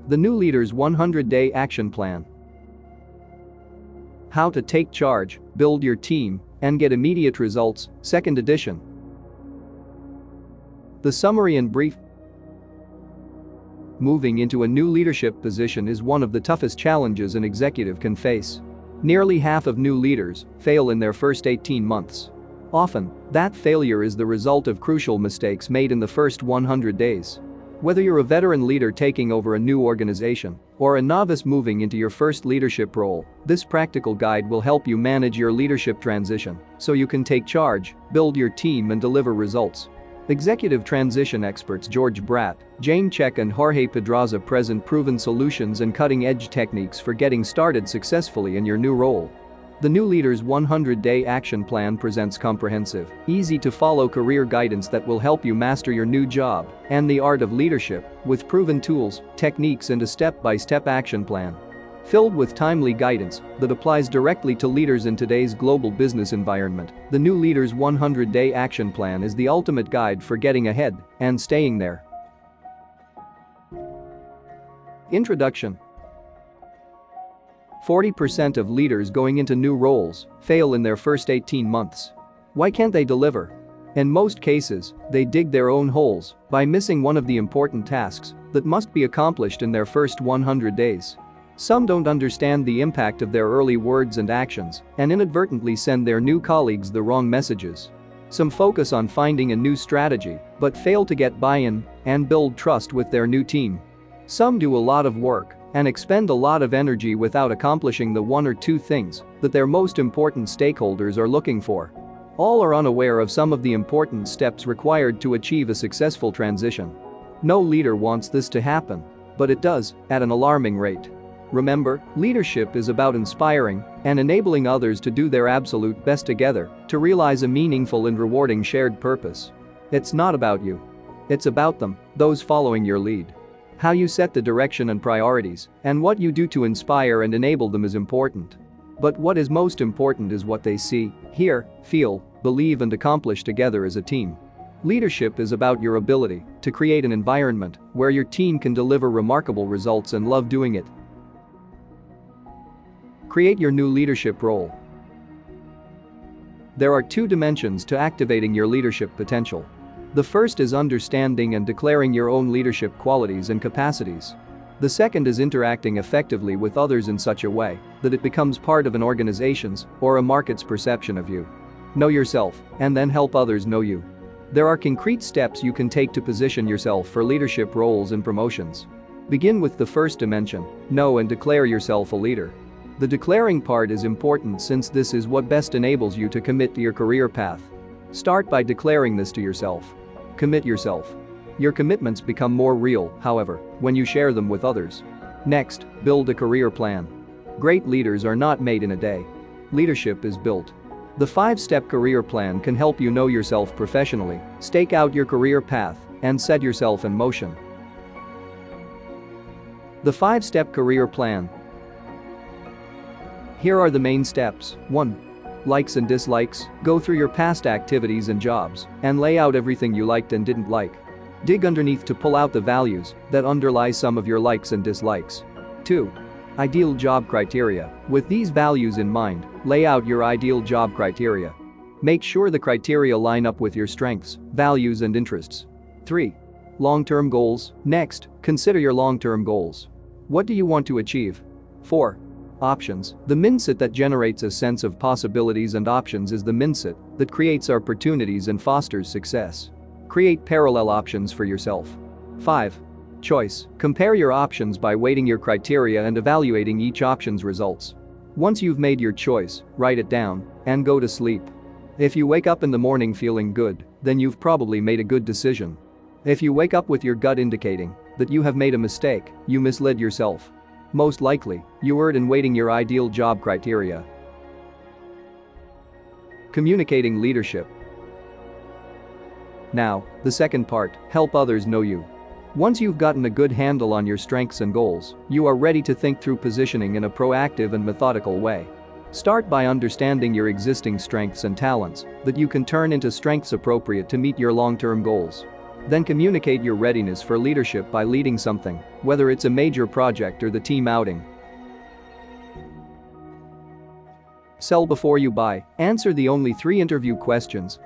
The New Leader's 100-Day Action Plan. How to Take Charge, Build Your Team, and Get Immediate Results, 2nd edition. The summary in brief. Moving into a new leadership position is one of the toughest challenges an executive can face. Nearly half of new leaders fail in their first 18 months. Often, that failure is the result of crucial mistakes made in the first 100 days. Whether you're a veteran leader taking over a new organization or a novice moving into your first leadership role, this practical guide will help you manage your leadership transition so you can take charge, build your team, and deliver results. Executive transition experts George Bratt, Jane Check, and Jorge Pedraza present proven solutions and cutting-edge techniques for getting started successfully in your new role. The New Leader's 100-Day Action Plan presents comprehensive, easy-to-follow career guidance that will help you master your new job and the art of leadership with proven tools, techniques, and a step-by-step action plan. Filled with timely guidance that applies directly to leaders in today's global business environment, the New Leader's 100-Day Action Plan is the ultimate guide for getting ahead and staying there. Introduction. 40% of leaders going into new roles fail in their first 18 months. Why can't they deliver? In most cases, they dig their own holes by missing one of the important tasks that must be accomplished in their first 100 days. Some don't understand the impact of their early words and actions and inadvertently send their new colleagues the wrong messages. Some focus on finding a new strategy but fail to get buy-in and build trust with their new team. Some do a lot of work and expend a lot of energy without accomplishing the one or two things that their most important stakeholders are looking for. All are unaware of some of the important steps required to achieve a successful transition. No leader wants this to happen, but it does at an alarming rate. Remember, leadership is about inspiring and enabling others to do their absolute best together to realize a meaningful and rewarding shared purpose. It's not about you. It's about them, those following your lead. How you set the direction and priorities, and what you do to inspire and enable them is important. But what is most important is what they see, hear, feel, believe, and accomplish together as a team. Leadership is about your ability to create an environment where your team can deliver remarkable results and love doing it. Create your new leadership role. There are two dimensions to activating your leadership potential. The first is understanding and declaring your own leadership qualities and capacities. The second is interacting effectively with others in such a way that it becomes part of an organization's or a market's perception of you. Know yourself and then help others know you. There are concrete steps you can take to position yourself for leadership roles and promotions. Begin with the first dimension, know and declare yourself a leader. The declaring part is important since this is what best enables you to commit to your career path. Start by declaring this to yourself. Commit yourself. Your commitments become more real, however, when you share them with others. Next, build a career plan. Great leaders are not made in a day. Leadership is built. The 5-step career plan can help you know yourself professionally, stake out your career path, and set yourself in motion. The 5-step career plan. Here are the main steps. 1. Likes and dislikes. Go through your past activities and jobs and lay out everything you liked and didn't like. Dig underneath to pull out the values that underlie some of your likes and dislikes. 2. Ideal job criteria. With these values in mind, lay out your ideal job criteria. Make sure the criteria line up with your strengths, values, and interests. 3. Long-term goals. Next, consider your long-term goals. What do you want to achieve? 4. Options. The mindset that generates a sense of possibilities and options is the mindset that creates opportunities and fosters success. Create parallel options for yourself. 5. Choice. Compare your options by weighting your criteria and evaluating each option's results. Once you've made your choice, write it down and go to sleep. If you wake up in the morning feeling good, then you've probably made a good decision. If you wake up with your gut indicating that you have made a mistake, you misled yourself. Most likely, you erred in weighting your ideal job criteria. Communicating leadership. Now, the second part, help others know you. Once you've gotten a good handle on your strengths and goals, you are ready to think through positioning in a proactive and methodical way. Start by understanding your existing strengths and talents that you can turn into strengths appropriate to meet your long-term goals. Then communicate your readiness for leadership by leading something, whether it's a major project or the team outing. Sell before you buy. Answer the only 3 interview questions.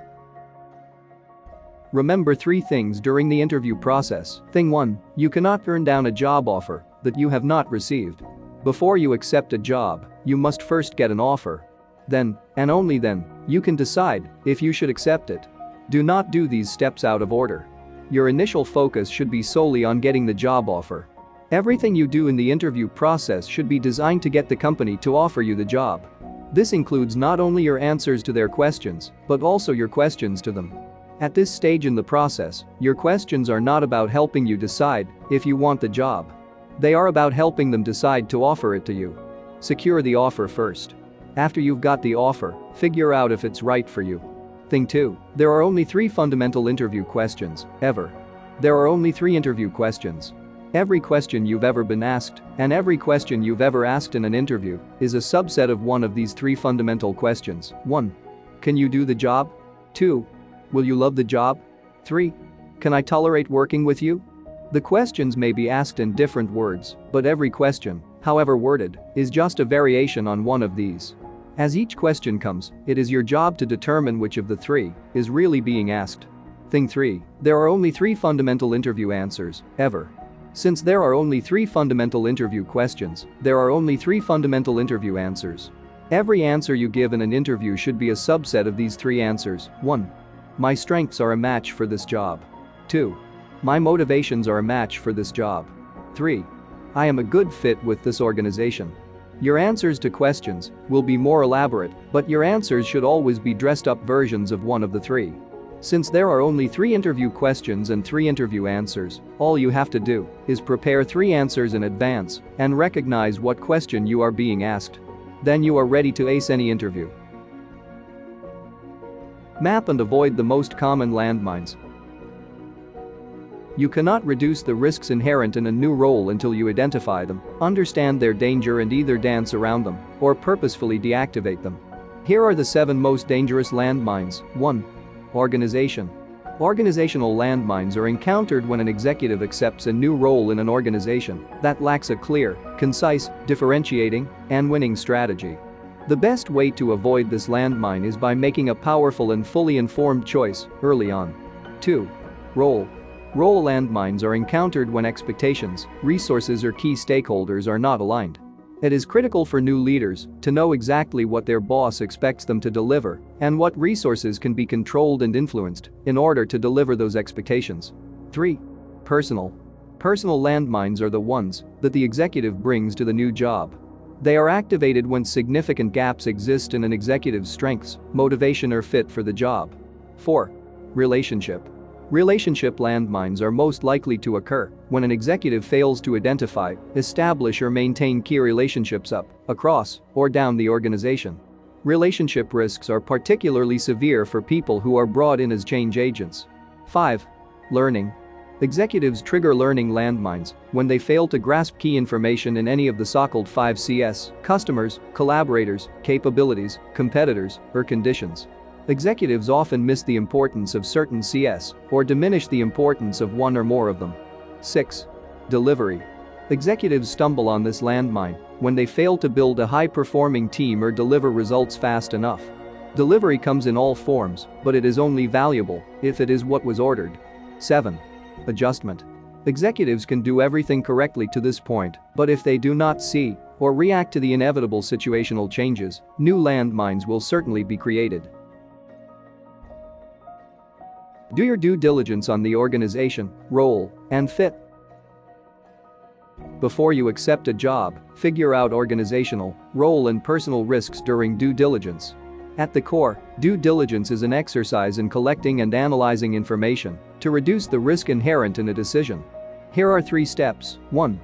Remember 3 things during the interview process. Thing 1. You cannot turn down a job offer that you have not received. Before you accept a job, you must first get an offer. Then, and only then, you can decide if you should accept it. Do not do these steps out of order. Your initial focus should be solely on getting the job offer. Everything you do in the interview process should be designed to get the company to offer you the job. This includes not only your answers to their questions, but also your questions to them. At this stage in the process, your questions are not about helping you decide if you want the job. They are about helping them decide to offer it to you. Secure the offer first. After you've got the offer, figure out if it's right for you. Thing 2. There are only 3 fundamental interview questions, ever. There are only 3 interview questions. Every question you've ever been asked, and every question you've ever asked in an interview, is a subset of one of these 3 fundamental questions. 1. Can you do the job? 2. Will you love the job? 3. Can I tolerate working with you? The questions may be asked in different words, but every question, however worded, is just a variation on one of these. As each question comes, it is your job to determine which of the 3 is really being asked. Thing 3. There are only 3 fundamental interview answers, ever. Since there are only 3 fundamental interview questions, there are only 3 fundamental interview answers. Every answer you give in an interview should be a subset of these 3 answers. 1. My strengths are a match for this job. 2. My motivations are a match for this job. 3. I am a good fit with this organization. Your answers to questions will be more elaborate, but your answers should always be dressed up versions of one of the 3. Since there are only 3 interview questions and 3 interview answers, all you have to do is prepare 3 answers in advance and recognize what question you are being asked. Then you are ready to ace any interview. Map and avoid the most common landmines. You cannot reduce the risks inherent in a new role until you identify them, understand their danger and either dance around them or purposefully deactivate them. Here are the 7 most dangerous landmines. 1. Organization. Organizational landmines are encountered when an executive accepts a new role in an organization that lacks a clear, concise, differentiating, and winning strategy. The best way to avoid this landmine is by making a powerful and fully informed choice early on. 2. Role. Role landmines are encountered when expectations, resources, or key stakeholders are not aligned. It is critical for new leaders to know exactly what their boss expects them to deliver and what resources can be controlled and influenced in order to deliver those expectations. 3. Personal. Personal landmines are the ones that the executive brings to the new job. They are activated when significant gaps exist in an executive's strengths, motivation, or fit for the job. 4. Relationship. Relationship landmines are most likely to occur when an executive fails to identify, establish, or maintain key relationships up, across, or down the organization. Relationship risks are particularly severe for people who are brought in as change agents. 5. Learning. Executives trigger learning landmines when they fail to grasp key information in any of the so-called 5 Cs: customers, collaborators, capabilities, competitors, or conditions. Executives often miss the importance of certain CS or diminish the importance of one or more of them. 6. Delivery. Executives stumble on this landmine when they fail to build a high-performing team or deliver results fast enough. Delivery comes in all forms, but it is only valuable if it is what was ordered. 7. Adjustment. Executives can do everything correctly to this point, but if they do not see or react to the inevitable situational changes, new landmines will certainly be created. Do your due diligence on the organization, role, and fit. Before you accept a job, figure out organizational, role, and personal risks during due diligence. At the core, due diligence is an exercise in collecting and analyzing information to reduce the risk inherent in a decision. Here are 3 steps. 1.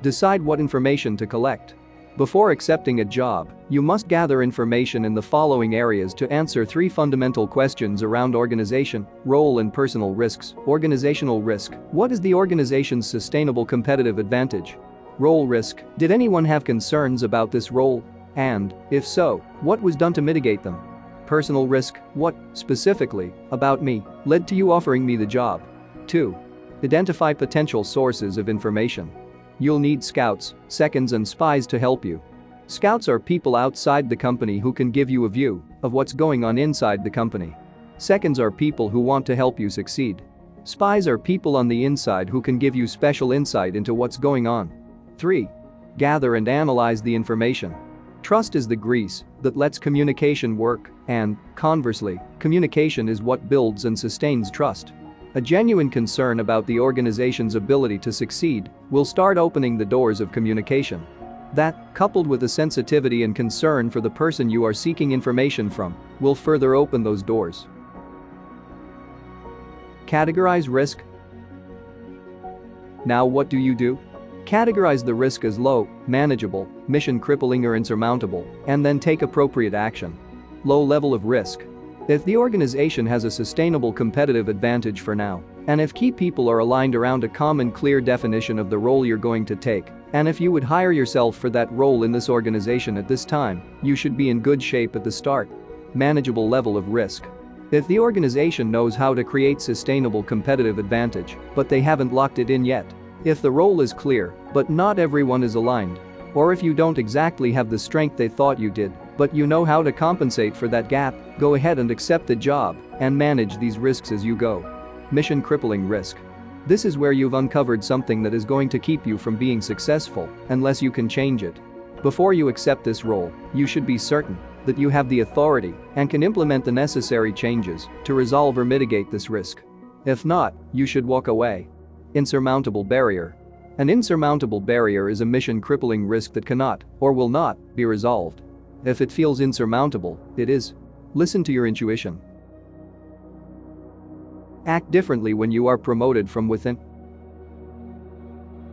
Decide what information to collect. Before accepting a job, you must gather information in the following areas to answer 3 fundamental questions around organization, role, and personal risks. Organizational risk. What is the organization's sustainable competitive advantage? Role risk. Did anyone have concerns about this role? And, if so, what was done to mitigate them? Personal risk. What, specifically, about me, led to you offering me the job? 2. Identify potential sources of information. You'll need scouts, seconds and spies to help you. Scouts are people outside the company who can give you a view of what's going on inside the company. Seconds are people who want to help you succeed. Spies are people on the inside who can give you special insight into what's going on. 3. Gather and analyze the information. Trust is the grease that lets communication work, and, conversely, communication is what builds and sustains trust. A genuine concern about the organization's ability to succeed will start opening the doors of communication. That, coupled with a sensitivity and concern for the person you are seeking information from, will further open those doors. Categorize risk. Now what do? Categorize the risk as low, manageable, mission-crippling or insurmountable, and then take appropriate action. Low level of risk. If the organization has a sustainable competitive advantage for now, and if key people are aligned around a common clear definition of the role you're going to take, and if you would hire yourself for that role in this organization at this time, you should be in good shape at the start. Manageable level of risk. If the organization knows how to create sustainable competitive advantage, but they haven't locked it in yet. If the role is clear, but not everyone is aligned. Or if you don't exactly have the strength they thought you did, but you know how to compensate for that gap, go ahead and accept the job and manage these risks as you go. Mission-crippling risk. This is where you've uncovered something that is going to keep you from being successful unless you can change it. Before you accept this role, you should be certain that you have the authority and can implement the necessary changes to resolve or mitigate this risk. If not, you should walk away. Insurmountable barrier. An insurmountable barrier is a mission-crippling risk that cannot, or will not, be resolved. If it feels insurmountable, it is. Listen to your intuition. Act differently when you are promoted from within.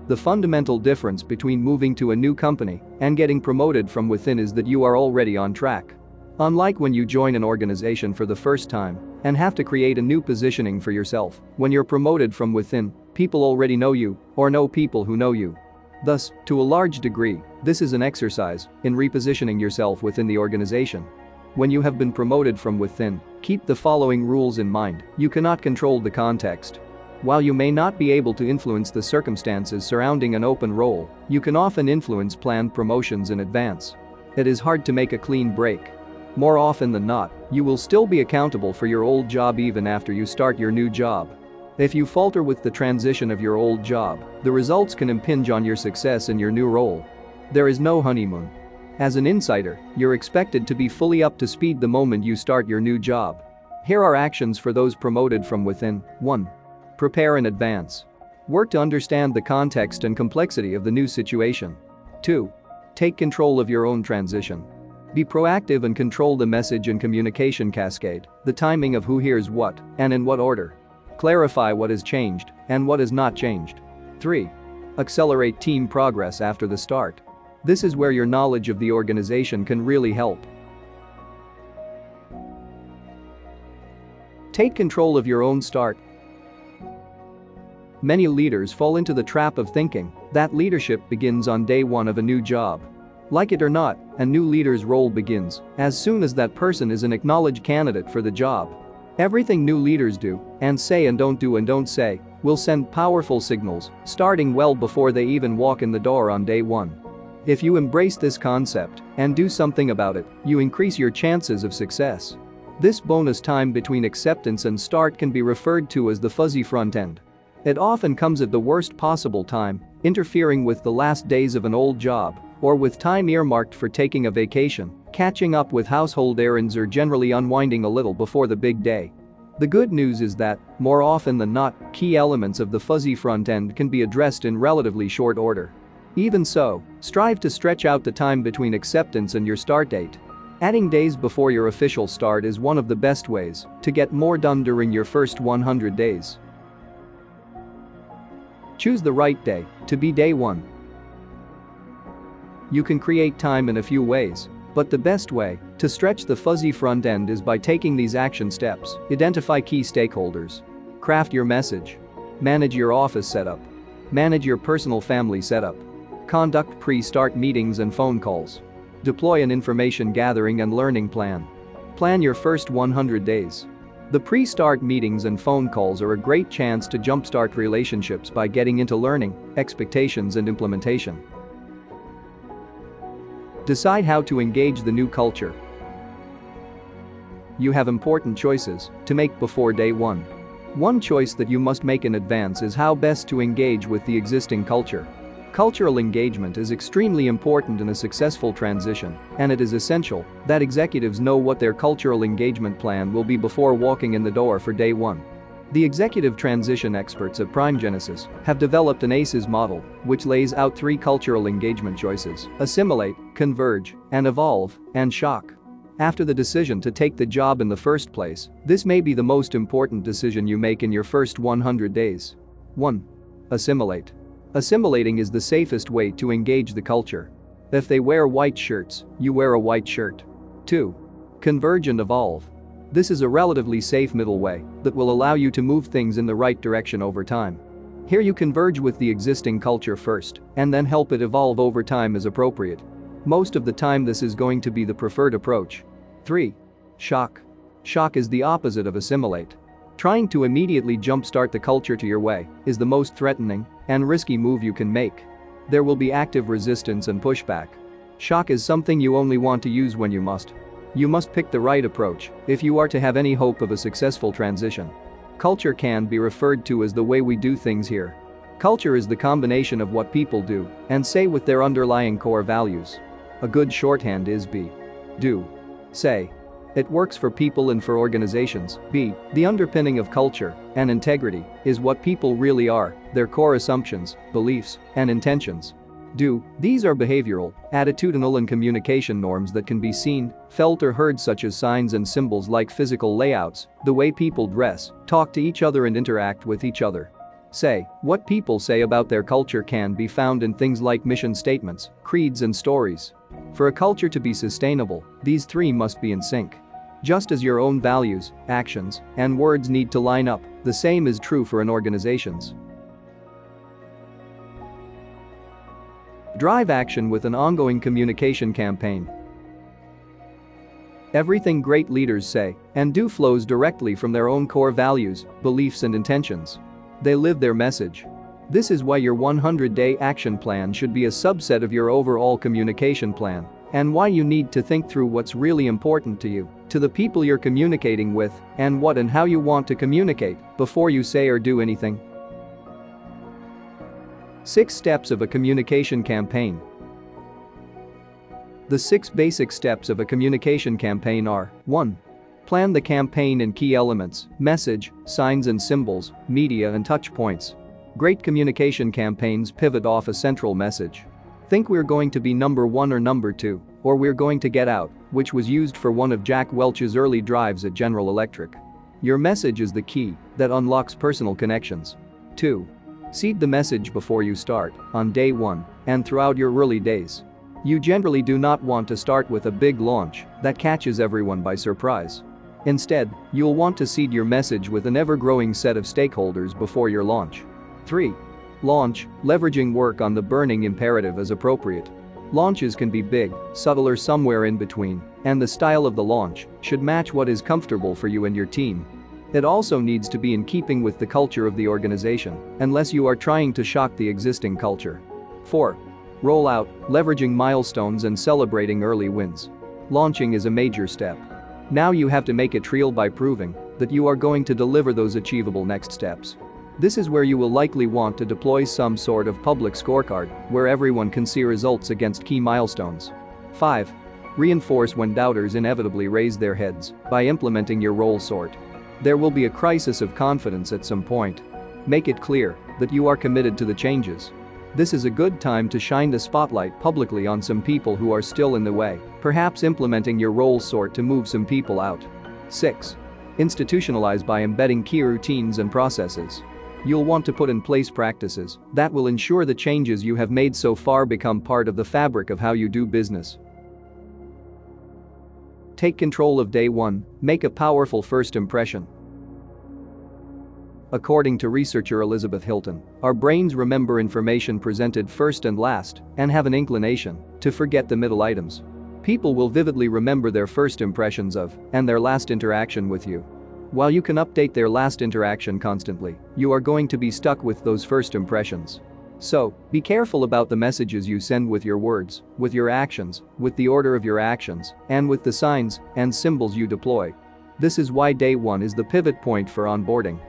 The fundamental difference between moving to a new company and getting promoted from within is that you are already on track. Unlike when you join an organization for the first time and have to create a new positioning for yourself, when you're promoted from within, people already know you or know people who know you. Thus, to a large degree, this is an exercise in repositioning yourself within the organization. When you have been promoted from within, keep the following rules in mind. You cannot control the context. While you may not be able to influence the circumstances surrounding an open role, you can often influence planned promotions in advance. It is hard to make a clean break. More often than not, you will still be accountable for your old job even after you start your new job. If you falter with the transition of your old job, the results can impinge on your success in your new role. There is no honeymoon. As an insider, you're expected to be fully up to speed the moment you start your new job. Here are actions for those promoted from within. 1. Prepare in advance. Work to understand the context and complexity of the new situation. 2. Take control of your own transition. Be proactive and control the message and communication cascade, the timing of who hears what, and in what order. Clarify what has changed and what has not changed. 3. Accelerate team progress after the start. This is where your knowledge of the organization can really help. Take control of your own start. Many leaders fall into the trap of thinking that leadership begins on day one of a new job. Like it or not, a new leader's role begins as soon as that person is an acknowledged candidate for the job. Everything new leaders do and say and don't say will send powerful signals starting well before they even walk in the door on day one. If you embrace this concept and do something about it, you increase your chances of success. This bonus time between acceptance and start can be referred to as the fuzzy front end. It often comes at the worst possible time, interfering with the last days of an old job, or with time earmarked for taking a vacation, catching up with household errands or generally unwinding a little before the big day. The good news is that, more often than not, key elements of the fuzzy front end can be addressed in relatively short order. Even so, strive to stretch out the time between acceptance and your start date. Adding days before your official start is one of the best ways to get more done during your first 100 days. Choose the right day to be day one. You can create time in a few ways, but the best way to stretch the fuzzy front end is by taking these action steps. Identify key stakeholders. Craft your message. Manage your office setup. Manage your personal family setup. Conduct pre-start meetings and phone calls. Deploy an information gathering and learning plan. Plan your first 100 days. The pre-start meetings and phone calls are a great chance to jumpstart relationships by getting into learning, expectations and implementation. Decide how to engage the new culture. You have important choices to make before day one. One choice that you must make in advance is how best to engage with the existing culture. Cultural engagement is extremely important in a successful transition, and it is essential that executives know what their cultural engagement plan will be before walking in the door for day one. The executive transition experts at Prime Genesis have developed an ACEs model, which lays out 3 cultural engagement choices: assimilate, converge, and evolve, and shock. After the decision to take the job in the first place, this may be the most important decision you make in your first 100 days. 1. Assimilate. Assimilating is the safest way to engage the culture. If they wear white shirts, you wear a white shirt. 2. Converge and evolve. This is a relatively safe middle way that will allow you to move things in the right direction over time. Here you converge with the existing culture first and then help it evolve over time as appropriate. Most of the time this is going to be the preferred approach. 3. Shock. Shock is the opposite of assimilate. Trying to immediately jumpstart the culture to your way is the most threatening and risky move you can make. There will be active resistance and pushback. Shock is something you only want to use when you must. You must pick the right approach if you are to have any hope of a successful transition. Culture can be referred to as the way we do things here. Culture is the combination of what people do and say with their underlying core values. A good shorthand is be, do, say. It works for people and for organizations. B. The underpinning of culture and integrity is what people really are, their core assumptions, beliefs, and intentions. Do. These are behavioral, attitudinal and communication norms that can be seen, felt or heard, such as signs and symbols like physical layouts, the way people dress, talk to each other and interact with each other. Say. What people say about their culture can be found in things like mission statements, creeds and stories. For a culture to be sustainable, these 3 must be in sync. Just as your own values, actions, and words need to line up, the same is true for an organization's. Drive action with an ongoing communication campaign. Everything great leaders say and do flows directly from their own core values, beliefs and intentions. They live their message. This is why your 100-day action plan should be a subset of your overall communication plan, and why you need to think through what's really important to you, to the people you're communicating with, and what and how you want to communicate before you say or do anything. 6 steps of a communication campaign. The 6 basic steps of a communication campaign are: 1. Plan the campaign in key elements: message, signs and symbols, media and touch points. Great communication campaigns pivot off a central message. Think we're going to be number 1 or number 2, or we're going to get out, which was used for one of Jack Welch's early drives at General Electric. Your message is the key that unlocks personal connections. 2. Seed the message before you start, on day 1, and throughout your early days. You generally do not want to start with a big launch that catches everyone by surprise. Instead, you'll want to seed your message with an ever-growing set of stakeholders before your launch. 3. Launch, leveraging work on the burning imperative as appropriate. Launches can be big, subtle or somewhere in between, and the style of the launch should match what is comfortable for you and your team. It also needs to be in keeping with the culture of the organization, unless you are trying to shock the existing culture. 4. Rollout, leveraging milestones and celebrating early wins. Launching is a major step. Now you have to make it real by proving that you are going to deliver those achievable next steps. This is where you will likely want to deploy some sort of public scorecard where everyone can see results against key milestones. 5. Reinforce when doubters inevitably raise their heads by implementing your role sort. There will be a crisis of confidence at some point. Make it clear that you are committed to the changes. This is a good time to shine the spotlight publicly on some people who are still in the way, perhaps implementing your role sort to move some people out. 6. Institutionalize by embedding key routines and processes. You'll want to put in place practices that will ensure the changes you have made so far become part of the fabric of how you do business. Take control of day 1, make a powerful first impression. According to researcher Elizabeth Hilton, our brains remember information presented first and last and have an inclination to forget the middle items. People will vividly remember their first impressions of and their last interaction with you. While you can update their last interaction constantly, you are going to be stuck with those first impressions. So, be careful about the messages you send with your words, with your actions, with the order of your actions, and with the signs and symbols you deploy. This is why day 1 is the pivot point for onboarding.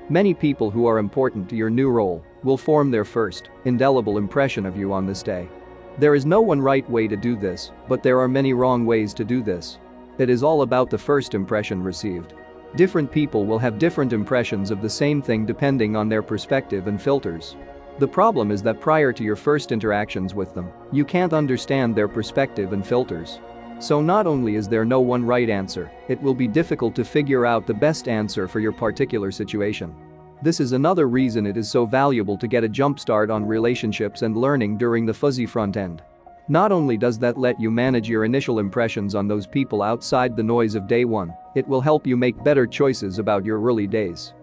Many people who are important to your new role will form their first, indelible impression of you on this day. There is no one right way to do this, but there are many wrong ways to do this. It is all about the first impression received. Different people will have different impressions of the same thing depending on their perspective and filters. The problem is that prior to your first interactions with them, you can't understand their perspective and filters. So not only is there no one right answer, it will be difficult to figure out the best answer for your particular situation. This is another reason it is so valuable to get a jump start on relationships and learning during the fuzzy front end. Not only does that let you manage your initial impressions on those people outside the noise of day 1, it will help you make better choices about your early days.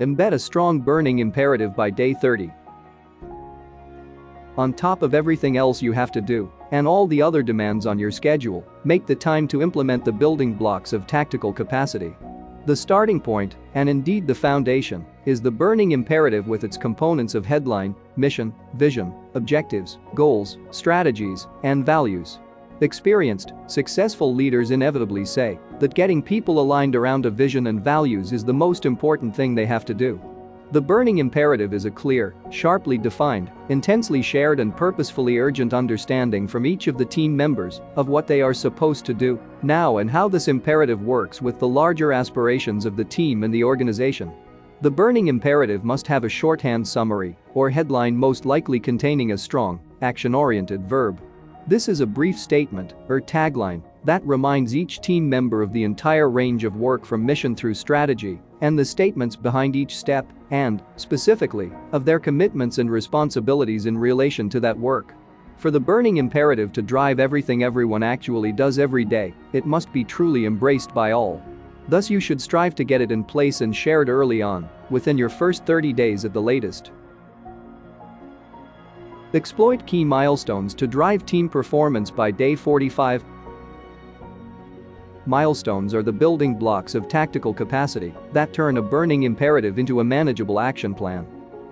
Embed a strong burning imperative by day 30. On top of everything else you have to do, and all the other demands on your schedule, make the time to implement the building blocks of tactical capacity. The starting point, and indeed the foundation, is the burning imperative with its components of headline, mission, vision, objectives, goals, strategies, and values. Experienced, successful leaders inevitably say that getting people aligned around a vision and values is the most important thing they have to do. The burning imperative is a clear, sharply defined, intensely shared and purposefully urgent understanding from each of the team members of what they are supposed to do now and how this imperative works with the larger aspirations of the team and the organization. The burning imperative must have a shorthand summary or headline, most likely containing a strong, action-oriented verb. This is a brief statement or tagline that reminds each team member of the entire range of work from mission through strategy and the statements behind each step and, specifically, of their commitments and responsibilities in relation to that work. For the burning imperative to drive everything everyone actually does every day, it must be truly embraced by all. Thus you should strive to get it in place and shared early on, within your first 30 days at the latest. Exploit key milestones to drive team performance by day 45. Milestones are the building blocks of tactical capacity that turn a burning imperative into a manageable action plan.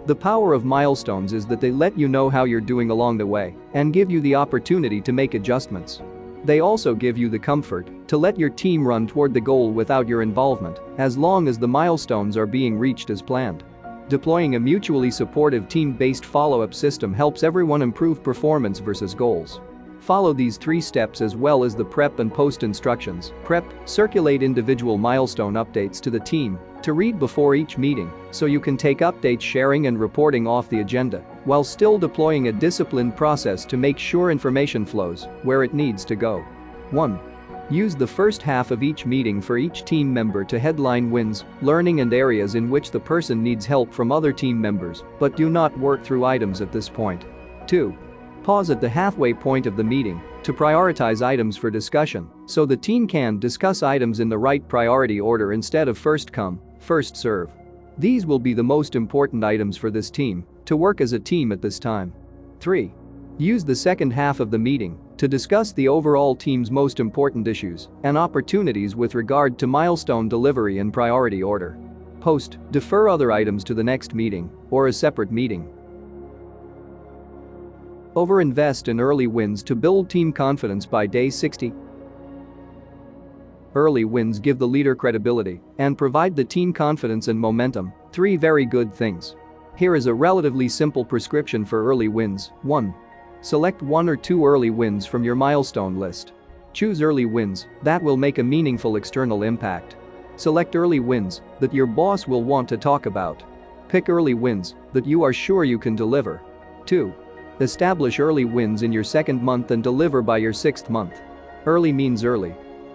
The power of milestones is that they let you know how you're doing along the way and give you the opportunity to make adjustments. They also give you the comfort to let your team run toward the goal without your involvement, as long as the milestones are being reached as planned. Deploying a mutually supportive team-based follow-up system helps everyone improve performance versus goals. Follow these 3 steps as well as the prep and post instructions. Prep, circulate individual milestone updates to the team to read before each meeting so you can take update sharing and reporting off the agenda, while still deploying a disciplined process to make sure information flows where it needs to go. 1. Use the first half of each meeting for each team member to headline wins, learning and areas in which the person needs help from other team members, but do not work through items at this point. 2. Pause at the halfway point of the meeting to prioritize items for discussion so the team can discuss items in the right priority order instead of first come, first serve. These will be the most important items for this team to work as a team at this time. 3. Use the second half of the meeting to discuss the overall team's most important issues and opportunities with regard to milestone delivery and priority order. Post, defer other items to the next meeting or a separate meeting. Overinvest in early wins to build team confidence by day 60. Early wins give the leader credibility and provide the team confidence and momentum, 3 very good things. Here is a relatively simple prescription for early wins. 1. Select 1 or 2 early wins from your milestone list. Choose early wins that will make a meaningful external impact. Select early wins that your boss will want to talk about. Pick early wins that you are sure you can deliver. 2. Establish early wins in your 2nd month and deliver by your 6th month. Early means early.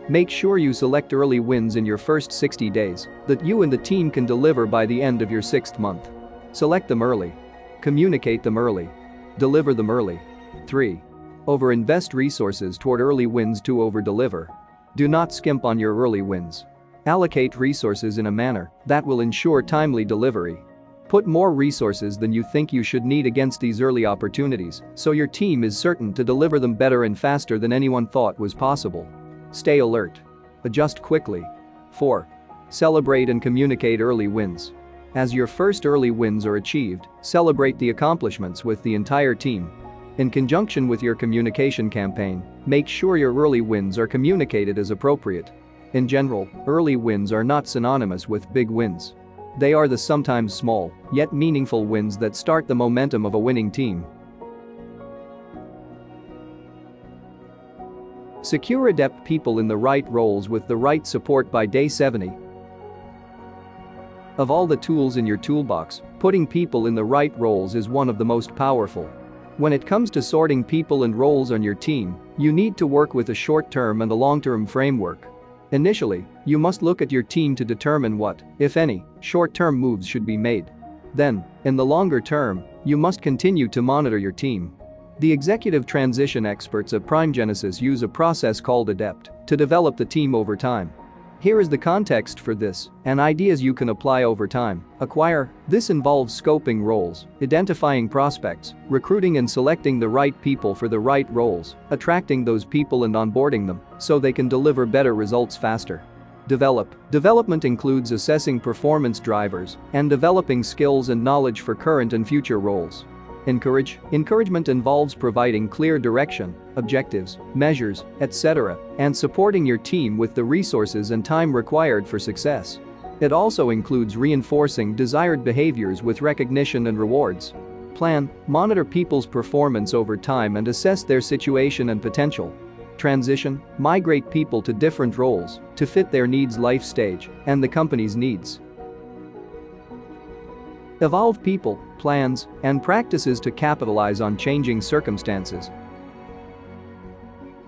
Make sure you select early wins in your first 60 days that you and the team can deliver by the end of your 6th month. Select them early. Communicate them early. Deliver them early. 3. Overinvest resources toward early wins to over-deliver. Do not skimp on your early wins. Allocate resources in a manner that will ensure timely delivery. Put more resources than you think you should need against these early opportunities so your team is certain to deliver them better and faster than anyone thought was possible. Stay alert. Adjust quickly. 4. Celebrate and communicate early wins. As your first early wins are achieved, celebrate the accomplishments with the entire team. In conjunction with your communication campaign, make sure your early wins are communicated as appropriate. In general, early wins are not synonymous with big wins. They are the sometimes small, yet meaningful wins that start the momentum of a winning team. Secure adept people in the right roles with the right support by day 70. Of all the tools in your toolbox, putting people in the right roles is one of the most powerful. When it comes to sorting people and roles on your team, you need to work with a short-term and a long-term framework. Initially, you must look at your team to determine what, if any, short-term moves should be made. Then, in the longer term, you must continue to monitor your team. The executive transition experts at Prime Genesis use a process called ADEPT to develop the team over time. Here is the context for this and ideas you can apply over time. Acquire. This involves scoping roles, identifying prospects, recruiting and selecting the right people for the right roles, attracting those people and onboarding them so they can deliver better results faster. Develop. Development includes assessing performance drivers and developing skills and knowledge for current and future roles. Encourage. Encouragement involves providing clear direction, objectives, measures, etc., and supporting your team with the resources and time required for success. It also includes reinforcing desired behaviors with recognition and rewards. Plan. Monitor people's performance over time and assess their situation and potential. Transition. Migrate people to different roles to fit their needs, life stage, and the company's needs. Evolve people, plans, and practices to capitalize on changing circumstances.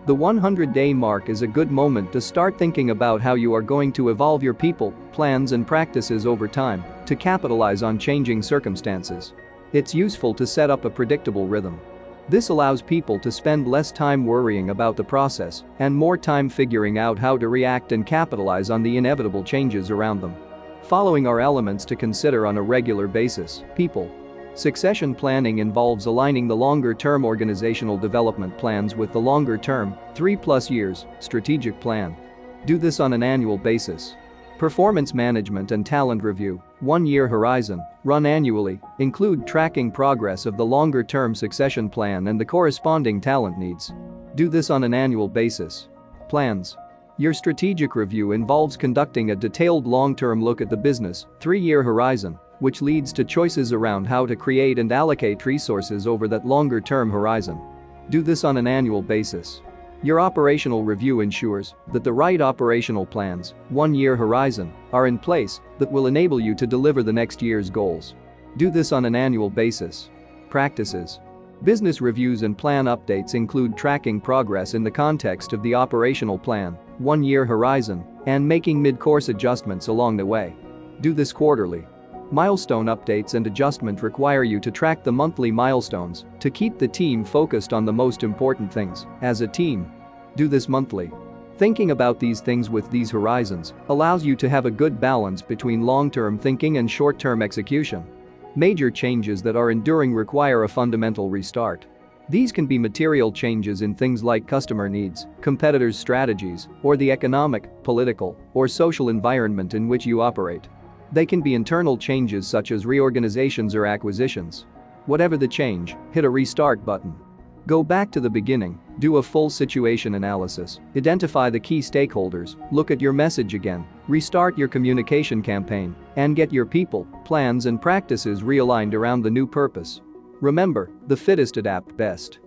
The 100-day mark is a good moment to start thinking about how you are going to evolve your people, plans, and practices over time to capitalize on changing circumstances. It's useful to set up a predictable rhythm. This allows people to spend less time worrying about the process and more time figuring out how to react and capitalize on the inevitable changes around them. Following are elements to consider on a regular basis. People. Succession planning involves aligning the longer-term organizational development plans with the longer-term, 3+ years, strategic plan. Do this on an annual basis. Performance management and talent review, 1-year horizon, run annually, include tracking progress of the longer-term succession plan and the corresponding talent needs. Do this on an annual basis. Plans. Your strategic review involves conducting a detailed long-term look at the business, 3-year horizon, which leads to choices around how to create and allocate resources over that longer-term horizon. Do this on an annual basis. Your operational review ensures that the right operational plans, 1-year horizon, are in place that will enable you to deliver the next year's goals. Do this on an annual basis. Practices. Business reviews and plan updates include tracking progress in the context of the operational plan, 1-year horizon, and making mid-course adjustments along the way. Do this quarterly. Milestone updates and adjustment require you to track the monthly milestones to keep the team focused on the most important things as a team. Do this monthly. Thinking about these things with these horizons allows you to have a good balance between long-term thinking and short-term execution. Major changes that are enduring require a fundamental restart. These can be material changes in things like customer needs, competitors' strategies, or the economic, political, or social environment in which you operate. They can be internal changes such as reorganizations or acquisitions. Whatever the change, hit a restart button. Go back to the beginning, do a full situation analysis, identify the key stakeholders, look at your message again, restart your communication campaign, and get your people, plans, and practices realigned around the new purpose. Remember, the fittest adapt best.